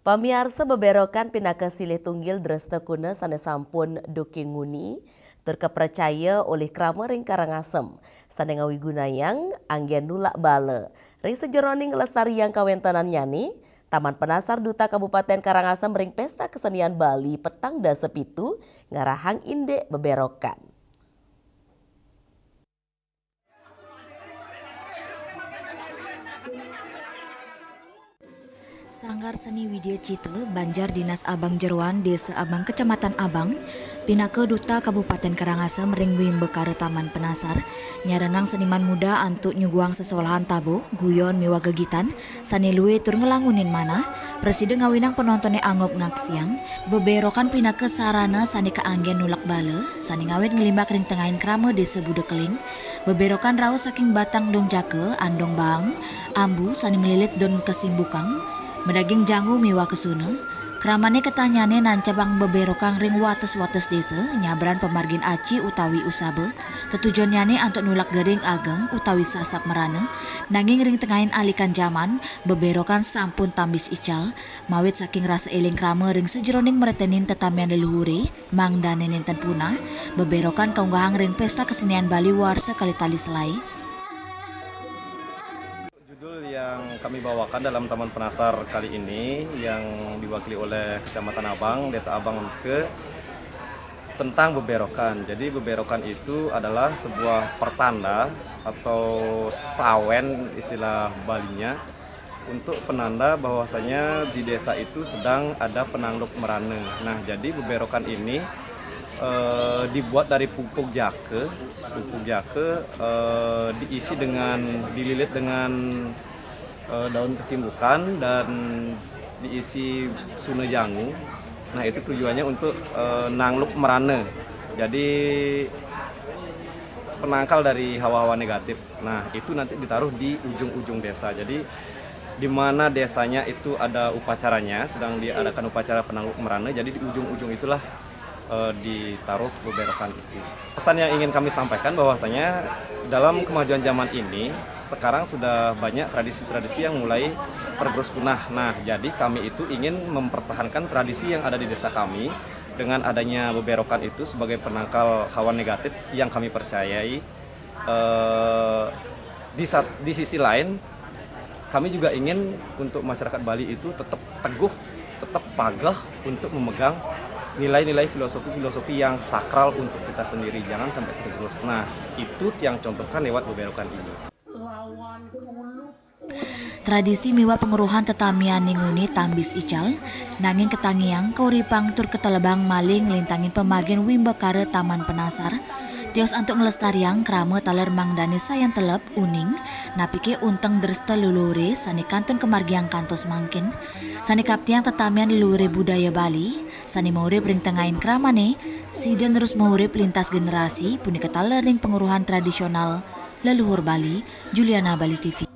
Pamiarsa beberokan pinaka silih tunggil dresta kuna sana sampun dukinguni terkepercaya oleh krama ring Karangasem sana ngawi gunayang anggen nulak bala ring sejeroning lestariang kawentanan nyani Taman Penasar Duta Kabupaten Karangasem ring pesta kesenian Bali petang da sepitu ngarahang indek beberokan. Sanggar Seni Widya Cita, Banjar Dinas Abang Jeruan, Desa Abang, Kecamatan Abang, Pinaka Duta Kabupaten Karangasem, ring Bekara Taman Penasar, nyarengang seniman muda antuk nyuguang sesolahan tabo, guyon miwa gegitan, sani luwe tur ngelangunin mana, presiden ngawinang penontonnya angop ngaksiang, beberokan pinaka sarana sani keanggen nulak bala, sani ngawit ngelimbak ring tengahin krama desa Budekeling, beberokan raus saking batang dong jake, andong bang, ambu sani melilit don kesimbukang, medaging janggu miwa kesuna, kramane ketanyane nancabang beberokang ring wates-wates desa, nyabran pemargin aci utawi usabe, tetujonnyane antuk nulak gering ageng utawi sasap merane, nanging ring tengahin alikan zaman, beberokan sampun tambis ical, mawit saking rasa eling krama ring sejeroning meretenin tetamian leluhure, mang danen enten punah, beberokan kaunggahang ring pesta kesenian Bali warsa kali tali selai. Yang kami bawakan dalam Taman Penasar kali ini yang diwakili oleh Kecamatan Abang, Desa Abang ke tentang beberokan. Jadi beberokan itu adalah sebuah pertanda atau sawen istilah Balinya untuk penanda bahwasanya di desa itu sedang ada penangluk merane. Nah, jadi beberokan ini dibuat dari pupuk jake diisi dengan dililit dengan daun kesimbukan dan diisi sune jangu. Nah, itu tujuannya untuk nangluk merane. Jadi penangkal dari hawa-hawa negatif. Nah, itu nanti ditaruh di ujung-ujung desa. Jadi di mana desanya itu ada upacaranya, sedang diadakan upacara penangluk merane. Jadi di ujung-ujung itulah ditaruh beberokan itu. Pesan yang ingin kami sampaikan bahwasanya dalam kemajuan zaman ini sekarang sudah banyak tradisi-tradisi yang mulai tergerus punah. Nah, jadi kami itu ingin mempertahankan tradisi yang ada di desa kami dengan adanya beberokan itu sebagai penangkal hawa negatif yang kami percayai. Di sisi lain, kami juga ingin untuk masyarakat Bali itu tetap teguh, tetap pagah untuk memegang nilai-nilai filosofi yang sakral untuk kita sendiri, jangan sampai tergerus. Nah, itu yang contohkan lewat beberokan ini. Tradisi miwa penguruhan tetamian ninguni tambis ical, nanging ketangiang kauripang tur ketelebang maling lintangin pemargin Wimbekara Taman Penasar, tios antuk ngelestariang krama taler mangdani sayan telep uning, napike unteng dresta lulure sani kantun kemargiang kantos mangkin, sani kaptiang tetamian lulure budaya Bali, sani maurip ring tengahin kramane, siden terus maurip lintas generasi punika taler ring penguruhan tradisional leluhur Bali, Juliana Bali TV.